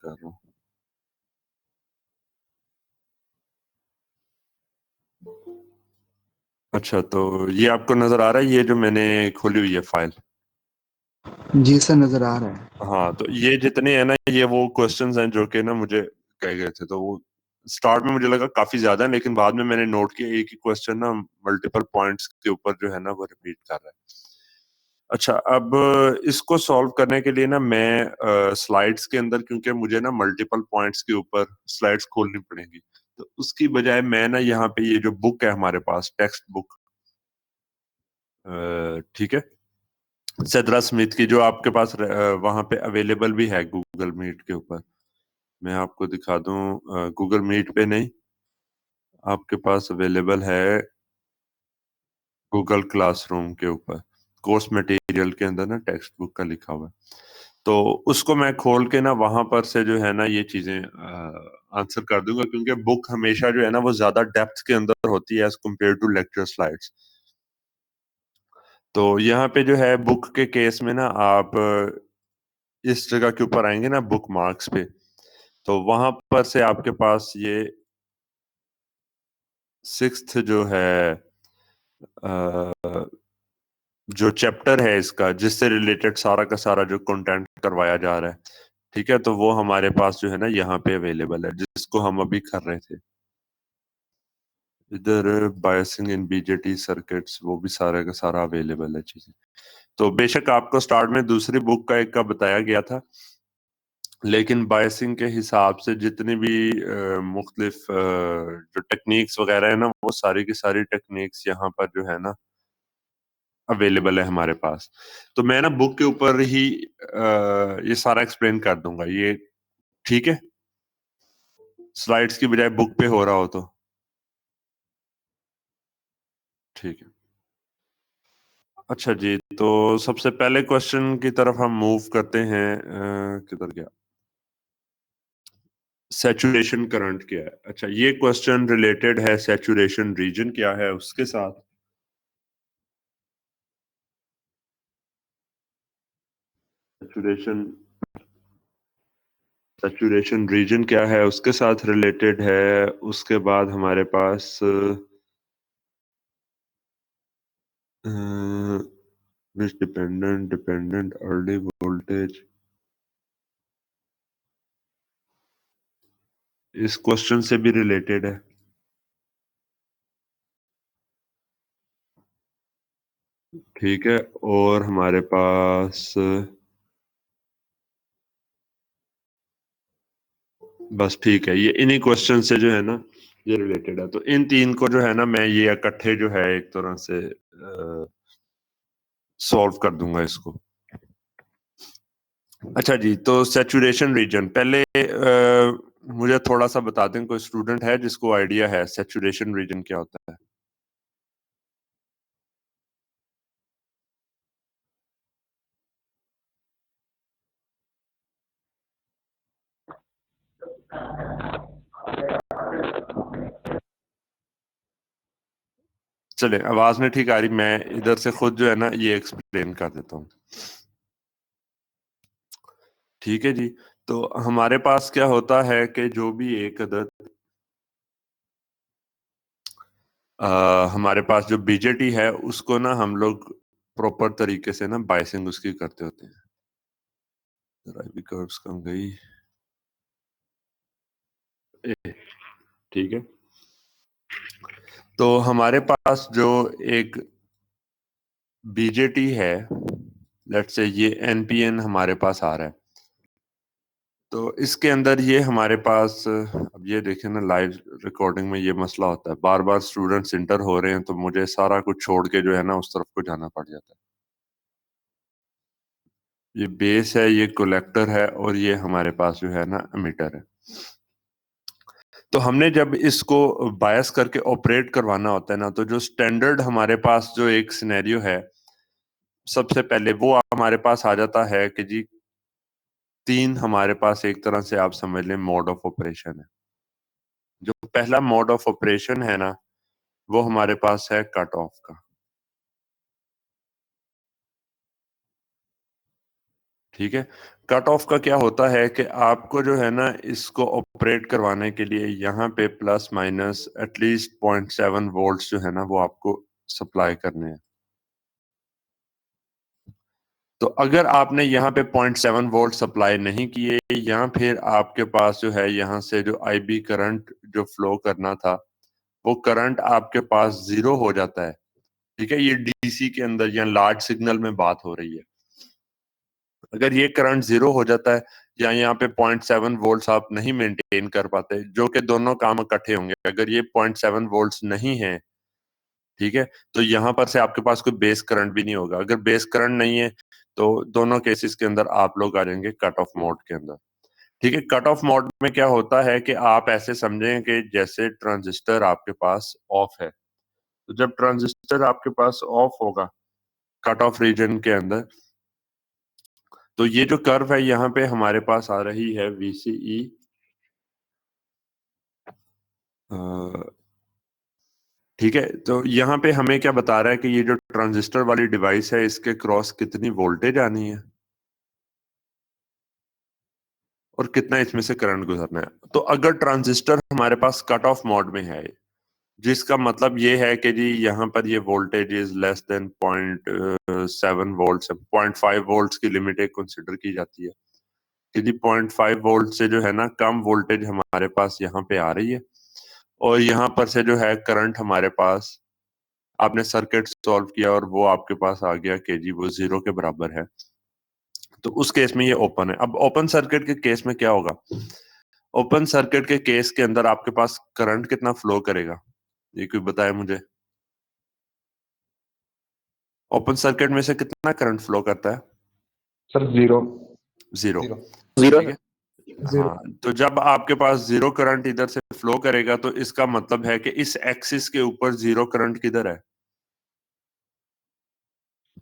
कर रहा हूँ। अच्छा, तो ये आपको नजर आ रहा है, ये जो मैंने खोली हुई है फाइल? जी सर, नजर आ रहा है। हाँ, तो ये जितने हैं ना, ये वो क्वेश्चंस हैं जो कि ना मुझे कहे गए थे। तो वो स्टार्ट में मुझे लगा काफी ज्यादा है, लेकिन बाद में मैंने नोट किया एक ही क्वेश्चन ना मल्टीपल पॉइंट्स के ऊपर जो है ना वो रिपीट कर रहा है। अच्छा, अब इसको सॉल्व करने के लिए ना मैं स्लाइड्स के अंदर, क्योंकि मुझे ना मल्टीपल पॉइंट्स के ऊपर स्लाइड्स खोलनी पड़ेंगी, तो उसकी बजाय मैं ना यहाँ पे ये जो बुक है हमारे पास, टेक्स्ट बुक, ठीक है, सदरा स्मिथ की, जो आपके पास वहां पे अवेलेबल भी है गूगल मीट के ऊपर। मैं आपको दिखा दूं, गूगल मीट पे नहीं, आपके पास अवेलेबल है गूगल क्लासरूम के ऊपर, कोर्स मटेरियल के अंदर ना टेक्स्ट बुक का लिखा हुआ है। तो उसको मैं खोल के ना वहां पर से जो है ना ये चीजें आंसर कर दूंगा, क्योंकि बुक हमेशा जो है ना वो ज्यादा डेप्थ के अंदर होती है as compare to lecture slides. तो यहाँ पे जो है बुक के केस में ना आप इस जगह के ऊपर आएंगे ना, बुक मार्क्स पे, तो वहां पर से आपके पास ये सिक्स्थ जो है जो चैप्टर है इसका, जिससे रिलेटेड सारा का सारा जो कंटेंट करवाया जा रहा है, ठीक है, तो वो हमारे पास जो है ना यहाँ पे अवेलेबल है, जिसको हम अभी कर रहे थे। इधर बायसिंग इन बीजेटी सर्किट्स, वो भी सारा का सारा अवेलेबल है चीजें। तो बेशक आपको स्टार्ट में दूसरी बुक का एक का बताया गया था, लेकिन बायसिंग के हिसाब से जितनी भी मुख्तलिफ जो टेक्निक्स वगैरह है ना, वो सारी की सारी टेक्निक्स यहाँ पर जो है ना अवेलेबल है हमारे पास। तो मैं ना बुक के ऊपर ही ये सारा एक्सप्लेन कर दूंगा, ये ठीक है, स्लाइड्स की बजाय बुक पे हो रहा हो तो ठीक है। अच्छा जी, तो सबसे पहले क्वेश्चन की तरफ हम मूव करते हैं। किधर गया? सैचुरेशन करंट क्या है? अच्छा, ये क्वेश्चन रिलेटेड है सैचुरेशन रीजन क्या है उसके साथ। सैचुरेशन सैचुरेशन रीजन क्या है उसके साथ रिलेटेड है। उसके बाद हमारे पास डिपेंडेंट अर्ली वोल्टेज, इस क्वेश्चन से भी रिलेटेड है। ठीक है, और हमारे पास बस ठीक है, ये इन्हीं क्वेश्चन से जो है ना ये रिलेटेड है। तो इन तीन को जो है ना मैं ये इकट्ठे जो है एक तरह से सॉल्व कर दूंगा इसको। अच्छा जी, तो सैचुरेशन रीजन पहले मुझे थोड़ा सा बता दें, कोई स्टूडेंट है जिसको आइडिया है सैचुरेशन रीजन क्या होता है? चले, आवाज नहीं ठीक आ रही, मैं इधर से खुद जो है ना ये एक्सप्लेन कर देता हूँ। ठीक है जी, तो हमारे पास क्या होता है कि जो भी एक अदद हमारे पास जो बीजेटी है उसको ना हम लोग प्रॉपर तरीके से ना बाइसिंग उसकी करते होते हैं। भी कर्व्स कम गई, ठीक है। तो हमारे पास जो एक बीजेटी है, लेट्स से ये एनपीएन हमारे पास आ रहा है, तो इसके अंदर ये हमारे पास अब ये देखें ना, लाइव रिकॉर्डिंग में ये मसला होता है, बार बार स्टूडेंट्स इंटर हो रहे हैं तो मुझे सारा कुछ छोड़ के जो है ना उस तरफ को जाना पड़ जाता है। ये बेस है, ये कलेक्टर है, और ये हमारे पास जो है ना एमिटर है। तो हमने जब इसको बायस करके ऑपरेट करवाना होता है ना, तो जो स्टैंडर्ड हमारे पास जो एक सिनेरियो है, सबसे पहले वो हमारे पास आ जाता है कि जी तीन हमारे पास एक तरह से आप समझ लें मोड ऑफ ऑपरेशन है। जो पहला मोड ऑफ ऑपरेशन है ना, वो हमारे पास है कट ऑफ का। ठीक है। कट ऑफ का क्या होता है कि आपको जो है ना इसको ऑपरेट करवाने के लिए यहाँ पे प्लस माइनस एटलीस्ट 0.7 वोल्ट्स जो है ना वो आपको सप्लाई करने हैं। तो अगर आपने यहाँ पे 0.7 वोल्ट सप्लाई नहीं किए या फिर आपके पास जो है यहाँ से जो आईबी करंट जो फ्लो करना था वो करंट आपके पास 0 हो जाता है। ठीक है, ये डीसी के अंदर या लार्ज सिग्नल में बात हो रही है। अगर ये करंट 0 हो जाता है या यहाँ पे 0.7 वोल्ट्स आप नहीं मेंटेन कर पाते, जो कि दोनों काम इकट्ठे होंगे। अगर ये 0.7 वोल्ट्स नहीं है, ठीक है, तो यहाँ पर से आपके पास कोई बेस करंट भी नहीं होगा। अगर बेस करंट नहीं है तो दोनों केसेस के अंदर आप लोग आ जाएंगे कट ऑफ मोड के अंदर। ठीक है, कट ऑफ मोड में क्या होता है कि आप ऐसे समझें कि जैसे ट्रांजिस्टर आपके पास ऑफ है, तो जब ट्रांजिस्टर आपके पास ऑफ होगा कट ऑफ रीजन के अंदर, तो ये जो कर्व है यहाँ पे हमारे पास आ रही है VCE, ठीक है। तो यहाँ पे हमें क्या बता रहा है कि ये जो ट्रांजिस्टर वाली डिवाइस है इसके क्रॉस कितनी वोल्टेज आनी है और कितना इसमें से करंट गुजरना है। तो अगर ट्रांजिस्टर हमारे पास कट ऑफ मोड में है, जिसका मतलब ये है कि जी यहाँ पर ये voltage is less than 0.7 volt, 0.5 volt की लिमिट एक कंसिडर की जाती है कि जी 0.5 वोल्ट से जो है ना कम वोल्टेज हमारे पास यहाँ पे आ रही है और यहाँ पर से जो है करंट हमारे पास, आपने सर्किट सॉल्व किया और वो आपके पास आ गया कि जी वो 0 के बराबर है, तो उस केस में ये ओपन है। अब ओपन सर्किट के केस में क्या होगा? ओपन सर्किट के केस के अंदर आपके पास करंट कितना फ्लो करेगा, ये कोई बताए मुझे। ओपन सर्किट में से कितना करंट फ्लो करता है? Sir zero. जीरो। जीरो ठीक है, हाँ। तो जब आपके पास जीरो करंट इधर से फ्लो करेगा तो इसका मतलब है कि इस एक्सिस के ऊपर जीरो करंट किधर है?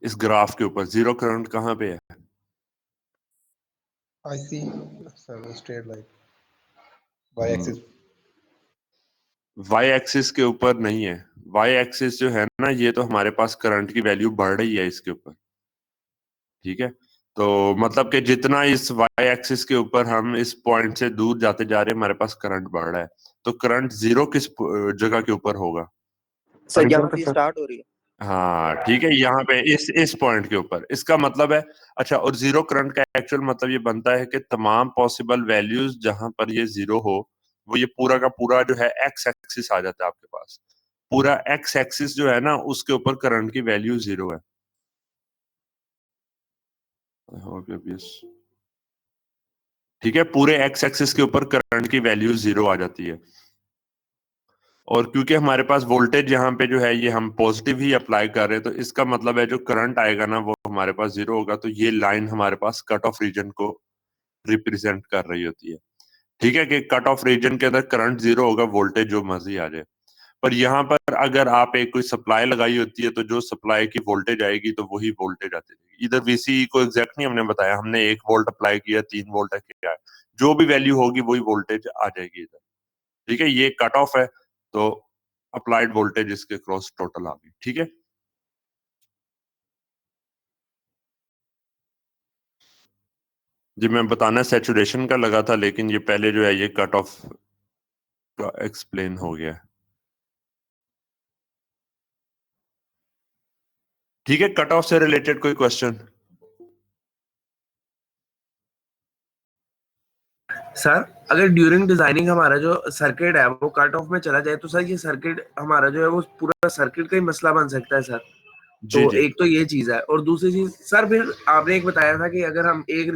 इस ग्राफ के ऊपर जीरो करंट कहाँ पे है? I see sir straight line Y axis. Y axis के ऊपर नहीं है। वाई एक्सिस जो है ना ये तो हमारे पास करंट की वैल्यू बढ़ रही है इसके ऊपर। ठीक है, तो मतलब कि जितना इस वाई एक्सिस के ऊपर हम इस पॉइंट से दूर जाते जा रहे हैं हमारे पास करंट बढ़ रहा है। तो करंट जीरो किस जगह के ऊपर होगा? सर यहाँ पे स्टार्ट हो रही है। हाँ ठीक है, यहाँ पे इस पॉइंट के ऊपर। इसका मतलब है, अच्छा, और जीरो करंट का एक्चुअल मतलब ये बनता है कि तमाम पॉसिबल वैल्यूज जहां पर ये जीरो हो वो ये पूरा का पूरा जो है एक्स एक्सिस आ जाता है आपके पास। पूरा एक्स एक्सिस जो है ना उसके ऊपर करंट की वैल्यू जीरो है। ठीक है, पूरे एक्स एक्सिस के ऊपर करंट की वैल्यू जीरो आ जाती है और क्योंकि हमारे पास वोल्टेज यहाँ पे जो है ये हम पॉजिटिव ही अप्लाई कर रहे हैं, तो इसका मतलब है जो करंट आएगा ना वो हमारे पास जीरो होगा। तो ये लाइन हमारे पास कट ऑफ रीजन को रिप्रेजेंट कर रही होती है। ठीक है, कि कट ऑफ रीजन के अंदर करंट जीरो होगा, वोल्टेज जो मर्जी आ जाए। पर यहाँ पर अगर आप एक कोई सप्लाई लगाई होती है तो जो सप्लाई की वोल्टेज आएगी तो वही वोल्टेज आती है। इधर VCE को एग्जैक्ट नहीं हमने बताया, हमने 1 वोल्ट अप्लाई किया, 3 वोल्ट है क्या है, जो भी वैल्यू होगी वही वोल्टेज आ जाएगी इधर। ठीक है, ये कट ऑफ है तो अप्लाइड वोल्टेज इसके क्रॉस टोटल आ गई। ठीक है, जी मैं बताना सैचुरेशन का लगा था लेकिन ये पहले जो है ये कट ऑफ का एक्सप्लेन हो गया। ठीक है, कट ऑफ से रिलेटेड कोई क्वेश्चन? सर अगर ड्यूरिंग डिजाइनिंग हमारा जो सर्किट है वो कट ऑफ में चला जाए तो सर ये सर्किट हमारा जो है वो पूरा सर्किट का ही मसला बन सकता है सर। जी तो जी एक तो ये चीज है और दूसरी चीज सर फिर आपने एक बताया था कि अगर हम एक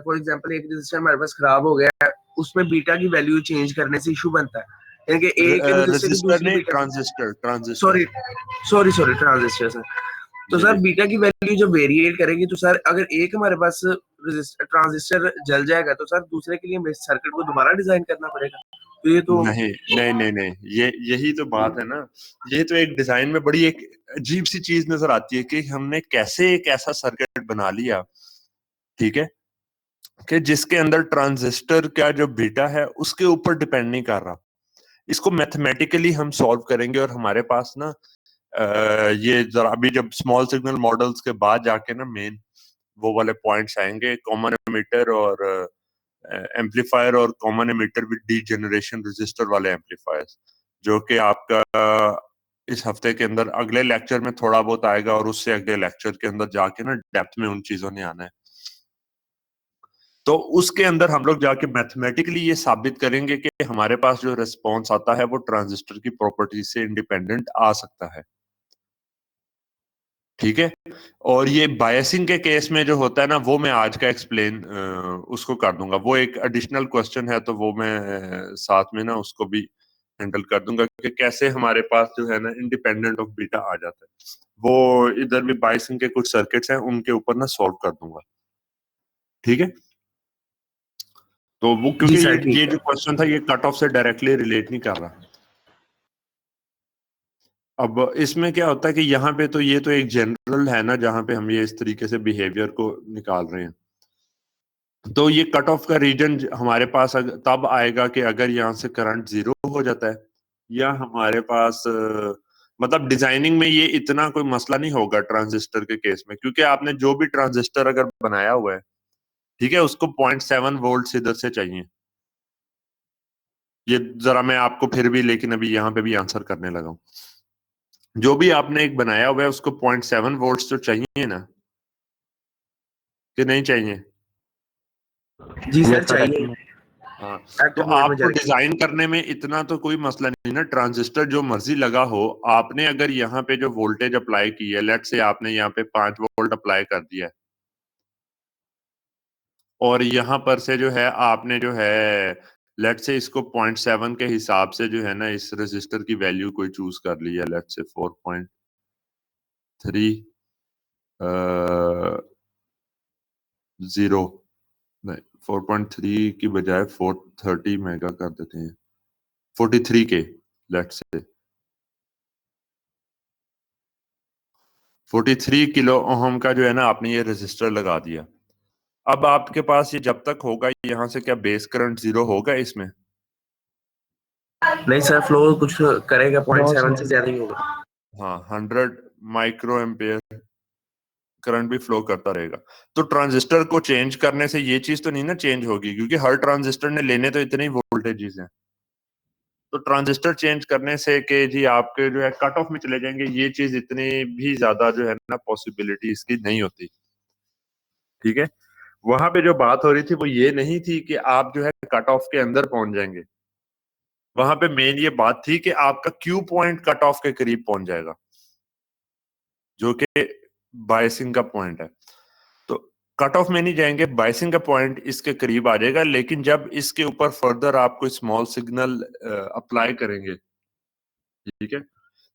फॉर एग्जांपल एक रजिस्टर हमारे पास खराब हो गया है उसमें बीटा की वैल्यू चेंज करने से इशू बनता है, यानी कि एक रजिस्टर की रजिस्टर दूसरी नहीं, beta. Transistor. Sorry sorry sorry transistor sir. तो जी सर जी बीटा की वैल्यू जब वेरिएट करेगी तो सर अगर एक हमारे पास ट्रांजिस्टर जल जाएगा तो सर दूसरे के लिए हमें सर्किट को दोबारा डिजाइन करना पड़ेगा। तो ये तो नहीं नहीं नहीं नहीं, ये यही तो बात है ना। ये तो एक डिजाइन में बड़ी एक अजीब सी चीज नजर आती है कि हमने कैसे एक ऐसा सर्किट बना लिया, ठीक है, कि जिसके अंदर ट्रांजिस्टर का जो बीटा है उसके ऊपर डिपेंड नहीं कर रहा। इसको मैथमेटिकली हम सॉल्व करेंगे और हमारे पास ना ये जरा अभी जब स्मॉल सिग्नल मॉडल्स के बाद जाके ना मेन वो वाले पॉइंट्स आएंगे, कॉमन एमिटर और एम्पलीफायर और common emitter with degeneration register वाले एम्पलीफायर्स, जो कि आपका इस हफ्ते के अंदर अगले लेक्चर में थोड़ा बहुत आएगा, और उससे अगले लेक्चर के अंदर जाके ना डेप्थ में उन चीजों ने आना है। तो उसके अंदर हम लोग जाके मैथमेटिकली ये साबित करेंगे कि हमारे पास जो रिस्पॉन्स आता है वो ट्रांजिस्टर की प्रॉपर्टी से इंडिपेंडेंट आ सकता है, ठीक है। और ये बायसिंग के केस में जो होता है ना, वो मैं आज का एक्सप्लेन उसको कर दूंगा, वो एक एडिशनल क्वेश्चन है, तो वो मैं साथ में ना उसको भी हैंडल कर दूंगा कि कैसे हमारे पास जो है ना इंडिपेंडेंट ऑफ बीटा आ जाता है। वो इधर भी बायसिंग के कुछ सर्किट्स हैं, उनके ऊपर ना सॉल्व कर दूंगा, ठीक है। तो वो क्योंकि जी सर, ये ठीक जो है। क्वेश्चन था ये कट ऑफ से डायरेक्टली रिलेट नहीं कर रहा। अब इसमें क्या होता है कि यहाँ पे तो ये तो एक जनरल है ना, जहाँ पे हम ये इस तरीके से बिहेवियर को निकाल रहे हैं। तो ये कट ऑफ का रीजन हमारे पास तब आएगा कि अगर यहाँ से करंट जीरो हो जाता है, या हमारे पास मतलब डिजाइनिंग में ये इतना कोई मसला नहीं होगा ट्रांजिस्टर के केस में, क्योंकि आपने जो भी ट्रांजिस्टर अगर बनाया हुआ है, ठीक है, उसको 0.7 वोल्ट इधर से चाहिए। ये जरा मैं आपको फिर भी लेकिन अभी यहाँ पे भी आंसर करने लगा हूँ। जो भी आपने एक बनाया हुआ है उसको 0.7 वोल्ट तो चाहिए ना, कि नहीं चाहिए? जी सर, चाहिए। हाँ, तो एक्टिव मोड में आपको जाके डिजाइन करने में इतना तो कोई मसला नहीं ना, ट्रांजिस्टर जो मर्जी लगा हो, आपने अगर यहाँ पे जो वोल्टेज अप्लाई की है, लेट से आपने यहाँ पे 5 वोल्ट अप्लाई कर दिया है, और यहाँ पर से जो है आपने जो है लेट से इसको 0.7 के हिसाब से जो है ना इस रेजिस्टर की वैल्यू कोई चूज कर ली है, लेट से 4.30 नहीं, 4.3 की बजाय 430 मेगा कर देते हैं, 43 के लेट से 43 किलो ओहम का जो है ना आपने ये रेजिस्टर लगा दिया। अब आपके पास ये जब तक होगा, यहाँ से क्या बेस करंट जीरो होगा इसमें? नहीं सर, फ्लो कुछ करेगा, 0.7 से ज्यादा ही होगा। हाँ, 100 माइक्रो एम्पेयर करंट भी फ्लो करता रहेगा। तो ट्रांजिस्टर को चेंज करने से ये चीज तो नहीं ना चेंज होगी, क्योंकि हर ट्रांजिस्टर ने लेने तो इतने ही वोल्टेजेस हैं। तो ट्रांजिस्टर चेंज करने से कि जी आपके जो है कट ऑफ में चले जाएंगे, ये चीज इतनी भी ज्यादा जो है ना पॉसिबिलिटी इसकी नहीं होती, ठीक है। वहां पे जो बात हो रही थी वो ये नहीं थी कि आप जो है कट ऑफ के अंदर पहुंच जाएंगे, वहां पे मेन ये बात थी कि आपका क्यू पॉइंट कट ऑफ के करीब पहुंच जाएगा, जो कि बायसिंग का पॉइंट है। तो कट ऑफ में नहीं जाएंगे, बायसिंग का पॉइंट इसके करीब आ जाएगा, लेकिन जब इसके ऊपर फर्दर आप कोई स्मॉल सिग्नल अप्लाई करेंगे, ठीक है,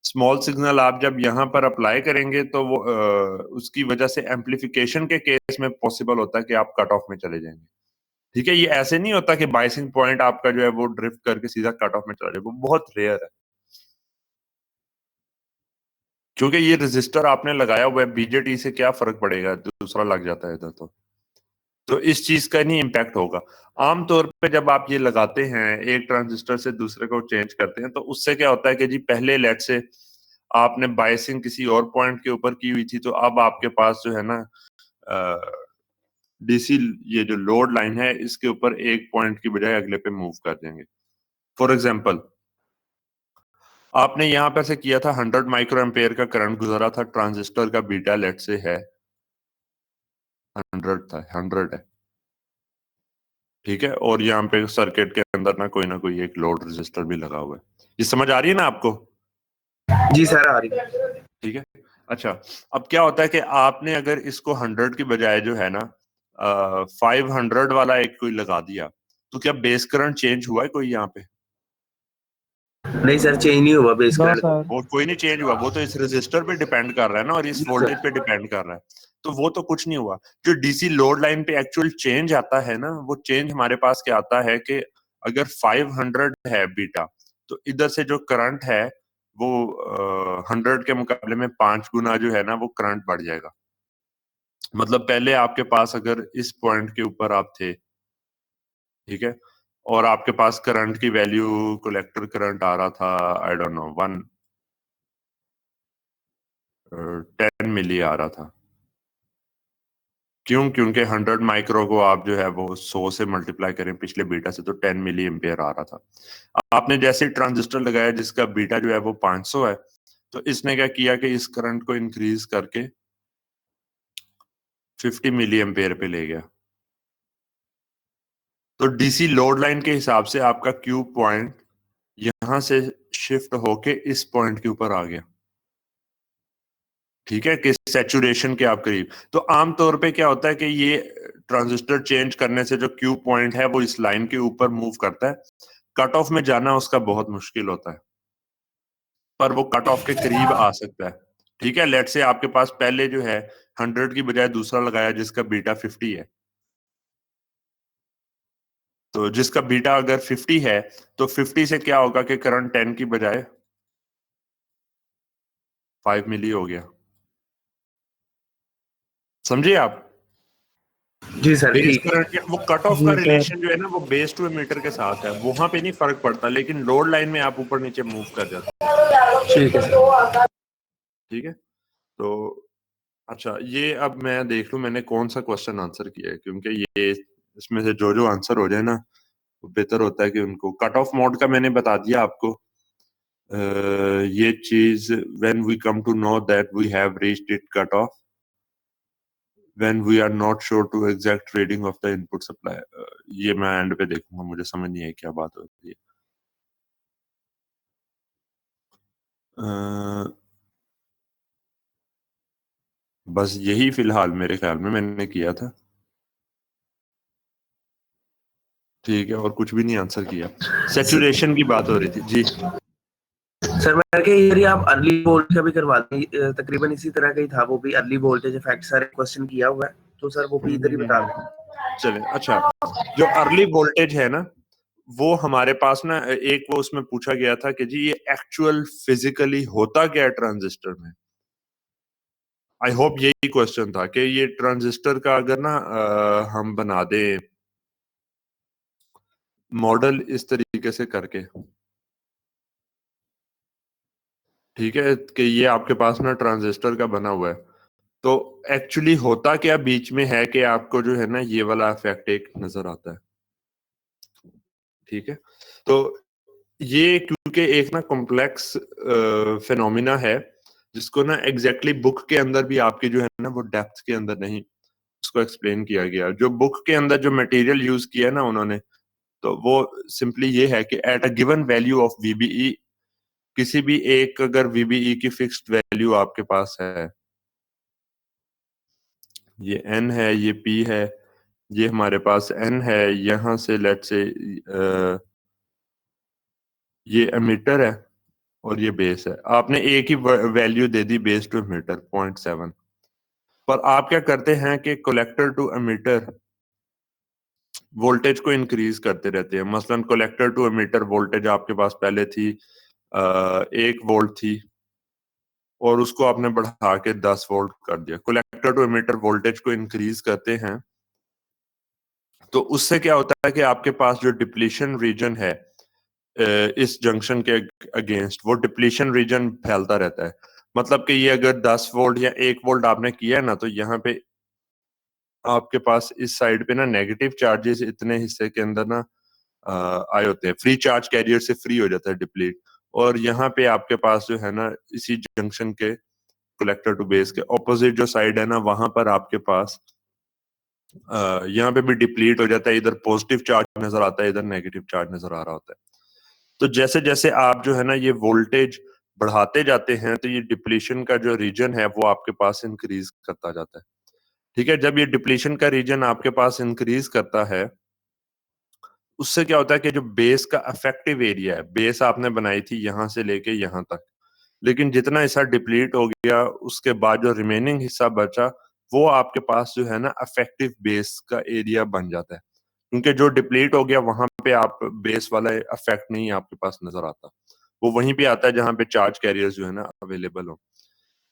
स्मॉल सिग्नल आप जब यहाँ पर अप्लाई करेंगे तो वो उसकी वजह से एम्पलीफिकेशन के केस में पॉसिबल होता है कि आप कट ऑफ में चले जाएंगे, ठीक है। ये ऐसे नहीं होता कि बायसिंग पॉइंट आपका जो है वो ड्रिफ्ट करके सीधा कट ऑफ में चला जाए, वो बहुत रेयर है, क्योंकि ये रजिस्टर आपने लगाया हुआ है, बीजेटी से क्या फर्क पड़ेगा, दूसरा लग जाता है इधर तो इस चीज का नहीं इम्पैक्ट होगा। आमतौर पे जब आप ये लगाते हैं, एक ट्रांजिस्टर से दूसरे को चेंज करते हैं, तो उससे क्या होता है कि जी पहले लेट से आपने बायसिंग किसी और पॉइंट के ऊपर की हुई थी, तो अब आपके पास जो है ना डीसी ये जो लोड लाइन है इसके ऊपर एक पॉइंट की बजाय अगले पे मूव कर देंगे। फॉर एग्जाम्पल, आपने यहां पर से किया था 100 माइक्रो एम्पेयर का करंट गुजरा था, ट्रांजिस्टर का बीटा लेट से है 100 था, 100 है, ठीक है। और यहाँ पे सर्किट के अंदर ना कोई एक लोड रेजिस्टर भी लगा हुआ है। ये समझ आ रही है ना आपको? जी सर, आ रही है। ठीक है। अच्छा, अब क्या होता है कि आपने अगर इसको 100 की बजाय जो है ना 500 वाला एक कोई लगा दिया, तो क्या बेस करंट चेंज हुआ है कोई यहाँ पे? नहीं सर, चेंज नहीं हुआ बेस करंट। वो कोई नहीं चेंज हुआ, वो तो इस रेजिस्टर पे डिपेंड कर रहा है ना, और इस वोल्टेज पे डिपेंड कर रहा है, तो वो तो कुछ नहीं हुआ। जो डीसी लोड लाइन पे एक्चुअल चेंज आता है ना, वो चेंज हमारे पास क्या आता है कि अगर 500 है बीटा, तो इधर से जो करंट है वो 100 के मुकाबले में 5 गुना जो है ना वो करंट बढ़ जाएगा। मतलब पहले आपके पास अगर इस पॉइंट के ऊपर आप थे, ठीक है, और आपके पास करंट की वैल्यू, कलेक्टर करंट आ रहा था आई डोंट नो 10 मिली आ रहा था, क्यों? क्योंकि 100 माइक्रो को आप जो है वो 100 से मल्टीप्लाई करें पिछले बीटा से तो 10 मिली एम्पियर आ रहा था। आपने जैसे ट्रांजिस्टर लगाया जिसका बीटा जो है वो 500 है, तो इसने क्या किया कि इस करंट को इंक्रीज करके 50 मिली एम्पियर पे ले गया। तो डीसी लोड लाइन के हिसाब से आपका क्यू पॉइंट यहां से शिफ्ट होके इस पॉइंट के ऊपर आ गया, ठीक है, कि सैचुरेशन के आप करीब। तो आमतौर पे क्या होता है कि ये ट्रांजिस्टर चेंज करने से जो क्यू पॉइंट है वो इस लाइन के ऊपर मूव करता है। कट ऑफ में जाना उसका बहुत मुश्किल होता है, पर वो कट ऑफ के करीब आ सकता है, ठीक है। लेट से आपके पास पहले जो है 100 की बजाय दूसरा लगाया जिसका बीटा 50 है, तो जिसका बीटा अगर 50 है तो 50 से क्या होगा कि करंट 10 की बजाय 5 मिली हो गया। समझिए आप? जी सर, बेस ठीक। करंट वो कट ऑफ जी का सर। रिलेशन जो है ना वो बेस टू एमीटर के साथ है, वहां पे नहीं फर्क पड़ता, लेकिन लोड लाइन में आप ऊपर नीचे मूव कर जाते हैं। ठीक है सर। ठीक है, तो अच्छा ये अब मैं देख लूं मैंने कौन सा क्वेश्चन आंसर किया है, क्योंकि ये इसमें से जो जो आंसर हो जाए ना वो बेहतर होता है कि उनको कट ऑफ मोड का मैंने बता दिया आपको। ये चीज when we come to know that we have reached it cut off when we are not sure to exact reading of the input supply, ये मैं एंड पे देखूंगा, मुझे समझ नहीं है क्या बात होती है। बस यही फिलहाल मेरे ख्याल में मैंने किया था, ठीक है, और कुछ भी नहीं आंसर किया। सैचुरेशन की बात हो रही थी जी। सर मैं क्या यदि आप अर्ली वोल्टेज का भी करवा दें, तकरीबन इसी तरह का ही था, वो भी अर्ली वोल्टेज इफेक्ट सारे क्वेश्चन किया हुआ है, तो सर वो भी इधर ही बता दें। चले, अच्छा जो अर्ली वोल्टेज है ना वो हमारे पास ना एक वो उसमें पूछा गया था कि जी ये एक्चुअल फिजिकली होता क्या है ट्रांजिस्टर में। आई होप यही क्वेश्चन था कि ये ट्रांजिस्टर का अगर ना हम बना दें मॉडल इस तरीके से करके, ठीक है, कि ये आपके पास ना ट्रांजिस्टर का बना हुआ है, तो एक्चुअली होता क्या बीच में है कि आपको जो है ना ये वाला इफेक्ट एक नजर आता है, ठीक है। तो ये क्योंकि एक ना कॉम्प्लेक्स फिनोमिना है जिसको ना एग्जैक्टली बुक के अंदर भी आपकी जो है ना वो डेप्थ के अंदर नहीं उसको एक्सप्लेन किया गया। जो बुक के अंदर जो मटेरियल यूज किया ना उन्होंने, तो वो सिंपली ये है कि at a given value of VBE, किसी भी एक अगर वीबीई की फिक्स्ड वैल्यू आपके पास है, ये एन है, ये पी है, ये हमारे पास एन है, यहां से लेट से ये एमीटर है और ये बेस है। आपने एक ही वैल्यू दे दी बेस टू एमीटर 0.7, पर आप क्या करते हैं कि कलेक्टर टू एमीटर वोल्टेज को इंक्रीज करते रहते हैं। मसलन कलेक्टर टू एमीटर वोल्टेज आपके पास पहले थी 1 वोल्ट थी और उसको आपने बढ़ा के 10 वोल्ट कर दिया। कलेक्टर टू एमीटर वोल्टेज को इंक्रीज करते हैं तो उससे क्या होता है कि आपके पास जो डिप्लीशन रीजन है इस जंक्शन के अगेंस्ट, वो डिप्लीशन रीजन फैलता रहता है। मतलब कि ये अगर 10 वोल्ट या 1 वोल्ट आपने किया है ना, तो यहाँ पे आपके पास इस साइड पे ना नेगेटिव चार्जेस इतने हिस्से के अंदर ना आए होते हैं, फ्री चार्ज कैरियर से फ्री हो जाता है डिप्लीट, और यहाँ पे आपके पास जो है ना इसी जंक्शन के कलेक्टर टू बेस के ऑपोजिट जो साइड है ना वहां पर आपके पास यहाँ पे भी डिप्लीट हो जाता है। इधर पॉजिटिव चार्ज नजर आता है, इधर नेगेटिव चार्ज नजर आ रहा होता है। तो जैसे जैसे आप जो है ना ये वोल्टेज बढ़ाते जाते हैं तो ये डिप्लीशन का जो रीजन है वो आपके पास इंक्रीज करता जाता है, ठीक है। जब ये डिप्लीशन का रीजन आपके पास इंक्रीज करता है उससे क्या होता है कि जो बेस का अफेक्टिव एरिया है, बेस आपने बनाई थी यहां से लेके यहां तक, लेकिन जितना हिस्सा डिप्लीट हो गया उसके बाद जो रिमेनिंग हिस्सा बचा वो आपके पास जो है ना अफेक्टिव बेस का एरिया बन जाता है, क्योंकि जो डिप्लीट हो गया वहां पे आप बेस वाला इफेक्ट नहीं आपके पास नजर आता, वो वहीं पे आता है जहां पे चार्ज कैरियर्स जो है ना अवेलेबल हो।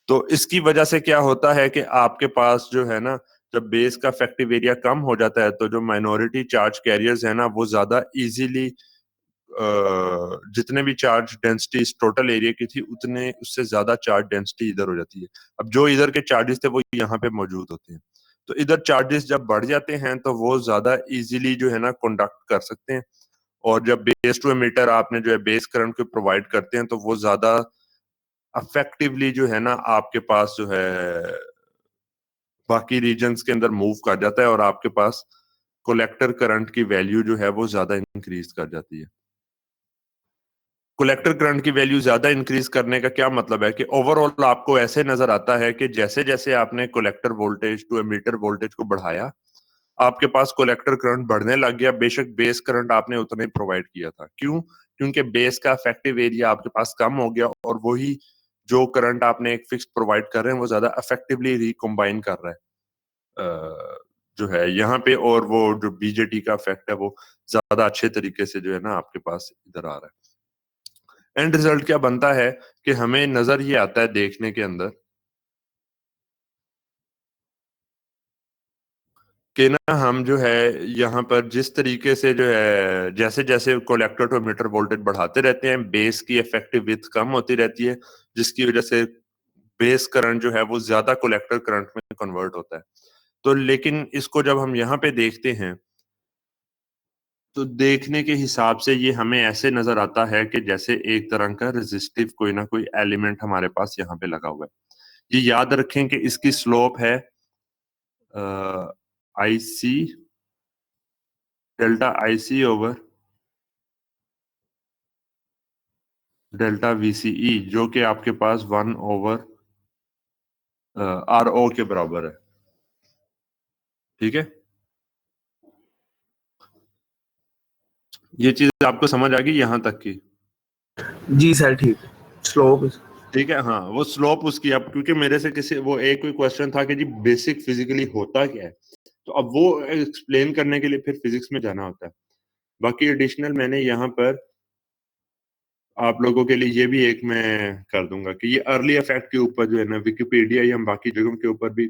तो इसकी वजह से क्या होता है कि आपके पास जो है ना जब बेस का इफेक्टिव एरिया कम हो जाता है तो जो माइनॉरिटी चार्ज कैरियर्स है ना वो ज्यादा इजीली जितने भी चार्ज डेंसिटी इस टोटल एरिया की थी उतने उससे ज्यादा चार्ज डेंसिटी इधर हो जाती है। अब जो इधर के चार्जेस थे वो यहाँ पे मौजूद होते हैं। तो इधर चार्जेस जब बढ़ जाते हैं तो वो ज्यादा इजीली जो है ना कंडक्ट कर सकते हैं, और जब बेस टू एमीटर आपने जो है बेस करंट को प्रोवाइड करते हैं तो वो ज्यादा इफेक्टिवली जो है ना आपके पास जो है बाकी रीजन्स के अंदर मूव कर जाता है, और आपके पास कलेक्टर करंट की वैल्यू जो है वो ज्यादा इंक्रीज कर जाती है। कलेक्टर करंट की वैल्यू ज्यादा इंक्रीज करने का क्या मतलब है कि ओवरऑल आपको ऐसे नजर आता है कि जैसे जैसे आपने collector voltage to ammeter voltage को बढ़ाया, आपके पास कलेक्टर करंट बढ़ने लग गया, बेशक बेस करंट आपने उतना ही प्रोवाइड किया था। क्यों? क्योंकि बेस का इफेक्टिव एरिया आपके पास कम हो गया, और वही जो करंट आपने एक फिक्स प्रोवाइड कर रहे हैं वो ज्यादा इफेक्टिवली रिकम्बाइन कर रहा है जो है यहाँ पे, और वो जो बीजेटी का इफेक्ट है वो ज्यादा अच्छे तरीके से जो है ना आपके पास इधर आ रहा है। एंड रिजल्ट क्या बनता है कि हमें नजर ये आता है देखने के अंदर कि ना हम जो है यहाँ पर जिस तरीके से जो है जैसे जैसे कलेक्टर टू एमीटर वोल्टेज बढ़ाते रहते हैं, बेस की इफेक्टिव विड्थ कम होती रहती है, जिसकी वजह से बेस करंट जो है वो ज्यादा कलेक्टर करंट में कन्वर्ट होता है। तो लेकिन इसको जब हम यहाँ पे देखते हैं तो देखने के हिसाब से ये हमें ऐसे नजर आता है कि जैसे एक तरह का रेजिस्टिव कोई ना कोई एलिमेंट हमारे पास यहाँ पे लगा हुआ है। ये याद रखें कि इसकी स्लोप है IC delta IC over delta VCE, जो कि आपके पास 1 ओवर RO के बराबर है। ठीक है, ये चीज आपको समझ आ गई यहाँ तक की? जी सर ठीक है। स्लोप ठीक है, हाँ वो स्लोप उसकी, अब क्योंकि मेरे से किसी वो एक कोई क्वेश्चन था कि जी बेसिक फिजिकली होता क्या है, तो अब वो एक्सप्लेन करने के लिए फिर फिजिक्स में जाना होता है। बाकी एडिशनल मैंने यहाँ पर आप लोगों के लिए ये भी एक मैं कर दूंगा कि ये अर्ली इफेक्ट के ऊपर जो है ना विकिपीडिया या बाकी जगहों के ऊपर भी